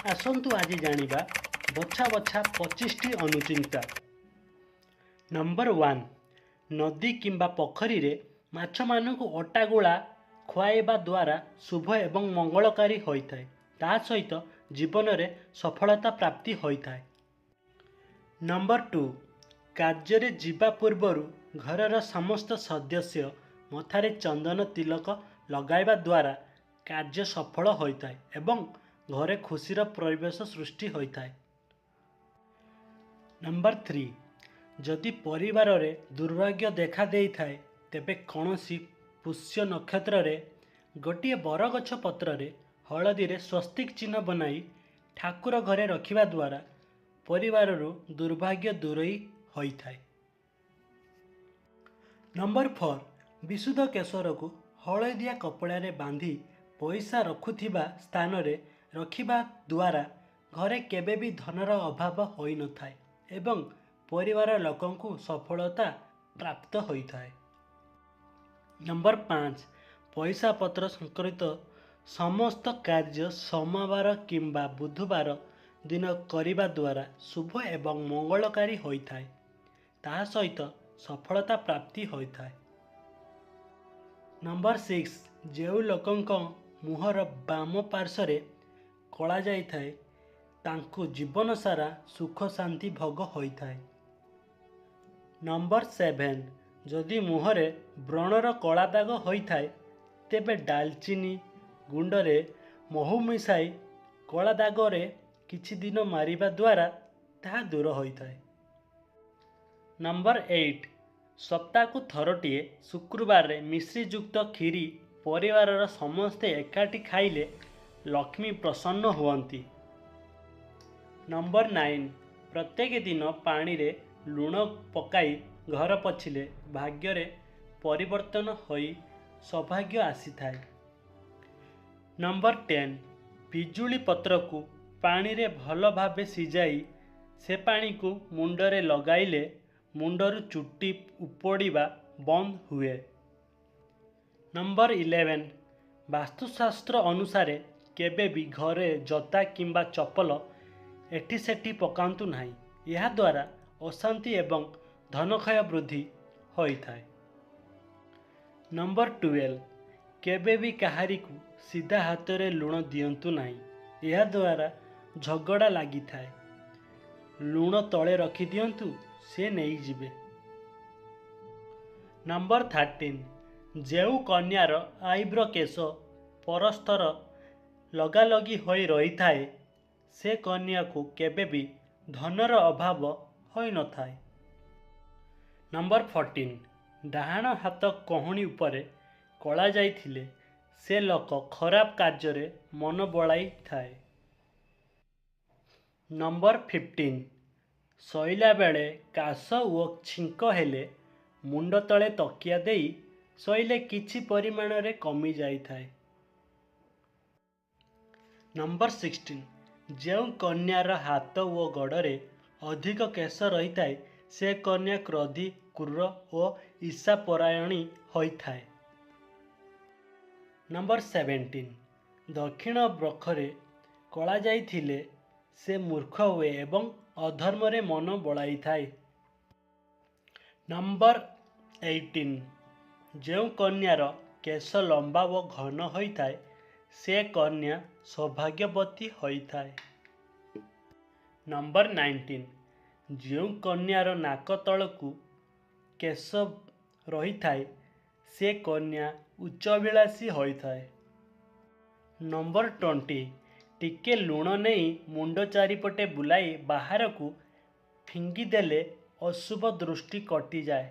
ଆସନ୍ତୁ ଆଜି ଜାଣିବା ବଛା ବଛା 25ଟି ଅନୁଚିନ୍ତା। ନମ୍ବର 1, ନଦୀ କିମ୍ବା ପୋଖରୀରେ ମାଛମାନଙ୍କୁ ଅଟା ଗୁଳା ଖୁଆଇବା ଦ୍ୱାରା ଶୁଭ ଏବଂ ମଙ୍ଗଳକାରୀ ହୋଇଥାଏ। ତା ସହିତ ଜୀବନରେ ସଫଳତା ପ୍ରାପ୍ତି ହୋଇଥାଏ। ନମ୍ବର 2, କାର୍ଯ୍ୟରେ ଯିବା ପୂର୍ବରୁ ଘରର ସମସ୍ତ ସଦସ୍ୟ ମଥାରେ ଚନ୍ଦନ ତିଲକ ଲଗାଇବା ଦ୍ୱାରା କାର୍ଯ୍ୟ ସଫଳ ହୋଇଥାଏ ଏବଂ ଘରେ ଖୁସିର ପରିବେଶ ସୃଷ୍ଟି ହୋଇଥାଏ। ନମ୍ବର 3, ଯଦି ପରିବାରରେ ଦୁର୍ଭାଗ୍ୟ ଦେଖା ଦେଇଥାଏ ତେବେ କୌଣସି ପୁଷ୍ୟ ନକ୍ଷତ୍ରରେ ଗୋଟିଏ ବରଗଛ ପତ୍ରରେ ହଳଦୀରେ ସ୍ୱସ୍ତିକ ଚିହ୍ନ ବନାଇ ଠାକୁର ଘରେ ରଖିବା ଦ୍ୱାରା ପରିବାରରୁ ଦୁର୍ଭାଗ୍ୟ ଦୂରେଇ ହୋଇଥାଏ। ନମ୍ବର 4, ବିଶୁଦ୍ଧ କେଶରକୁ ହଳଦିଆ କପଡ଼ାରେ ବାନ୍ଧି ପଇସା ରଖୁଥିବା ସ୍ଥାନରେ ରଖିବା ଦ୍ୱାରା ଘରେ କେବେ ବି ଧନର ଅଭାବ ହୋଇନଥାଏ ଏବଂ ପରିବାର ଲୋକଙ୍କୁ ସଫଳତା ପ୍ରାପ୍ତ ହୋଇଥାଏ। ନମ୍ବର 5, ପଇସା ପତ୍ର ସଂକ୍ରାନ୍ତ ସମସ୍ତ କାର୍ଯ୍ୟ ସୋମବାର କିମ୍ବା ବୁଧବାର ଦିନ କରିବା ଦ୍ୱାରା ଶୁଭ ଏବଂ ମଙ୍ଗଳକାରୀ ହୋଇଥାଏ। ତାହା ସହିତ ସଫଳତା ପ୍ରାପ୍ତି ହୋଇଥାଏ। ନମ୍ବର 6, ଯେଉଁ ଲୋକଙ୍କ ମୁହଁର ବାମ ପାର୍ଶ୍ୱରେ କଳା ଯାଇଥାଏ ତାଙ୍କୁ ଜୀବନ ସାରା ସୁଖ ଶାନ୍ତି ଭୋଗ ହୋଇଥାଏ। ନମ୍ବର 7, ଯଦି ମୁହଁରେ ବ୍ରଣର କଳା ଦାଗ ହୋଇଥାଏ ତେବେ ଡାଲଚିନି ଗୁଣ୍ଡରେ ମହୁ ମିଶାଇ କଳା ଦାଗରେ କିଛି ଦିନ ମାରିବା ଦ୍ୱାରା ତାହା ଦୂର ହୋଇଥାଏ। ନମ୍ବର 8, ସପ୍ତାହକୁ ଥରଟିଏ ଶୁକ୍ରବାରରେ ମିଶ୍ରିଯୁକ୍ତ କ୍ଷୀରି ପରିବାରର ସମସ୍ତେ ଏକାଠି ଖାଇଲେ ଲକ୍ଷ୍ମୀ ପ୍ରସନ୍ନ ହୁଅନ୍ତି। ନମ୍ବର 9, ପ୍ରତ୍ୟେକ ଦିନ ପାଣିରେ ଲୁଣ ପକାଇ ଘର ପୋଛିଲେ ଭାଗ୍ୟରେ ପରିବର୍ତ୍ତନ ହୋଇ ସୌଭାଗ୍ୟ ଆସିଥାଏ। ନମ୍ବର 10, ପିଜୁଳି ପତ୍ରକୁ ପାଣିରେ ଭଲ ଭାବେ ସିଝାଇ ସେ ପାଣିକୁ ମୁଣ୍ଡରେ ଲଗାଇଲେ ମୁଣ୍ଡରୁ ଚୁଟି ଉପୁଡ଼ିବା ବନ୍ଦ ହୁଏ। ନମ୍ବର 11, ବାସ୍ତୁଶାସ୍ତ୍ର ଅନୁସାରେ କେବେ ବି ଘରେ ଜୋତା କିମ୍ବା ଚପଲ ଏଠି ସେଠି ପକାନ୍ତୁ ନାହିଁ। ଏହା ଦ୍ୱାରା ଅଶାନ୍ତି ଏବଂ ଧନକ୍ଷୟ ବୃଦ୍ଧି ହୋଇଥାଏ। ନମ୍ବର 12, କେବେ ବି କାହାରିକୁ ସିଧା ହାତରେ ଲୁଣ ଦିଅନ୍ତୁ ନାହିଁ। ଏହା ଦ୍ୱାରା ଝଗଡ଼ା ଲାଗିଥାଏ। ଲୁଣ ତଳେ ରଖିଦିଅନ୍ତୁ, ସେ ନେଇଯିବେ। ନମ୍ବର 13, ଯେଉଁ କନ୍ୟାର ଆଇବ୍ରୋ କେଶ ପରସ୍ପର ଲଗାଲଗି ହୋଇ ରହିଥାଏ ସେ କନ୍ୟାକୁ କେବେ ବି ଧନର ଅଭାବ ହୋଇନଥାଏ। ନମ୍ବର 14, ଡାହାଣ ହାତ କହୁଣୀ ଉପରେ କଳା ଯାଇଥିଲେ ସେ ଲୋକ ଖରାପ କାର୍ଯ୍ୟରେ ମନ ବଳାଇଥାଏ। ନମ୍ବର 15, ଶୋଇଲା ବେଳେ କାଶ ଓ ଛିଙ୍କ ହେଲେ ମୁଣ୍ଡ ତଳେ ତକିଆ ଦେଇ ଶୋଇଲେ କିଛି ପରିମାଣରେ କମିଯାଇଥାଏ। ନମ୍ବର 16, ଯେଉଁ କନ୍ୟାର ହାତ ଓ ଗୋଡ଼ରେ ଅଧିକ କେଶ ରହିଥାଏ ସେ କନ୍ୟା କ୍ରୋଧୀ, କ୍ରୂର ଓ ଈର୍ଷାପରାୟଣୀ ହୋଇଥାଏ। ନମ୍ବର 17, ଦକ୍ଷିଣ ବକ୍ଷରେ କଳା ଯାଇଥିଲେ ସେ ମୂର୍ଖ ହୁଏ ଏବଂ ଅଧର୍ମରେ ମନ ବଳାଇଥାଏ। ନମ୍ବର 18, ଯେଉଁ କନ୍ୟାର କେଶ ଲମ୍ବା ଓ ଘନ ହୋଇଥାଏ ସେ କନ୍ୟା ସୌଭାଗ୍ୟବତୀ ହୋଇଥାଏ। ନମ୍ବର 19, ଯେଉଁ କନ୍ୟାର ନାକ ତଳକୁ କେଶ ରହିଥାଏ ସେ କନ୍ୟା ଉଚ୍ଚାଭିଳାଷୀ ହୋଇଥାଏ। ନମ୍ବର 20, ଟିକେ ଲୁଣ ନେଇ ମୁଣ୍ଡ ଚାରିପଟେ ବୁଲାଇ ବାହାରକୁ ଫିଙ୍ଗିଦେଲେ ଅଶୁଭ ଦୃଷ୍ଟି କଟିଯାଏ।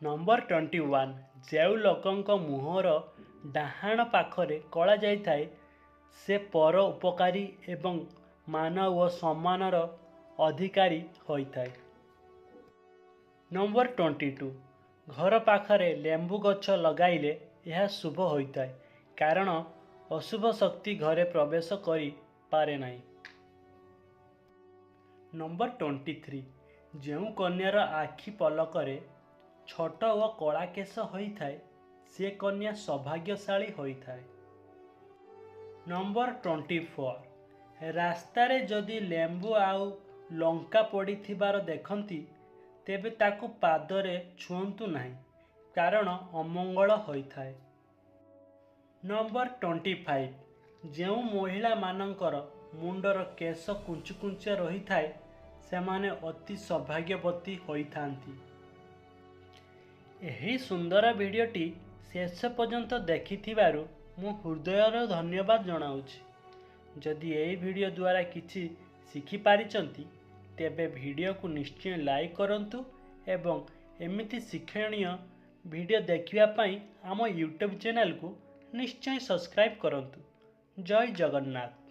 ନମ୍ବର 21, ଯେଉଁ ଲୋକଙ୍କ ମୁହଁର ଡାହାଣ ପାଖରେ କଳା ଯାଇଥାଏ ସେ ପର ଉପକାରୀ ଏବଂ ମାନ ଓ ସମ୍ମାନର ଅଧିକାରୀ ହୋଇଥାଏ। ନମ୍ବର 22, ଘର ପାଖରେ ଲେମ୍ବୁ ଗଛ ଲଗାଇଲେ ଏହା ଶୁଭ ହୋଇଥାଏ କାରଣ ଅଶୁଭ ଶକ୍ତି ଘରେ ପ୍ରବେଶ କରିପାରେ ନାହିଁ। ନମ୍ବର 23, ଯେଉଁ କନ୍ୟାର ଆଖି ପଲକରେ ଛୋଟ ଓ କଳା କେଶ ହୋଇଥାଏ ସେ କନ୍ୟା ସୌଭାଗ୍ୟଶାଳୀ ହୋଇଥାଏ। ନମ୍ବର 24, ରାସ୍ତାରେ ଯଦି ଲେମ୍ବୁ ଆଉ ଲଙ୍କା ପଡ଼ିଥିବାର ଦେଖନ୍ତି ତେବେ ତାକୁ ପାଦରେ ଛୁଅନ୍ତୁ ନାହିଁ, କାରଣ ଅମଙ୍ଗଳ ହୋଇଥାଏ। ନମ୍ବର 25, ଯେଉଁ ମହିଳାମାନଙ୍କର ମୁଣ୍ଡର କେଶ କୁଞ୍ଚକୁଞ୍ଚିଆ ରହିଥାଏ ସେମାନେ ଅତି ସୌଭାଗ୍ୟବତୀ ହୋଇଥାନ୍ତି। ଏହି ସୁନ୍ଦର ଭିଡ଼ିଓଟି ଶେଷ ପର୍ଯ୍ୟନ୍ତ ଦେଖିଥିବାରୁ ମୁଁ ହୃଦୟର ଧନ୍ୟବାଦ ଜଣାଉଛି। ଯଦି ଏହି ଭିଡ଼ିଓ ଦ୍ୱାରା କିଛି ଶିଖିପାରିଛନ୍ତି ତେବେ ଭିଡ଼ିଓକୁ ନିଶ୍ଚୟ ଲାଇକ୍ କରନ୍ତୁ ଏବଂ ଏମିତି ଶିକ୍ଷଣୀୟ ଭିଡ଼ିଓ ଦେଖିବା ପାଇଁ ଆମ ୟୁଟ୍ୟୁବ୍ ଚ୍ୟାନେଲକୁ ନିଶ୍ଚୟ ସବସ୍କ୍ରାଇବ୍ କରନ୍ତୁ। ଜୟ ଜଗନ୍ନାଥ।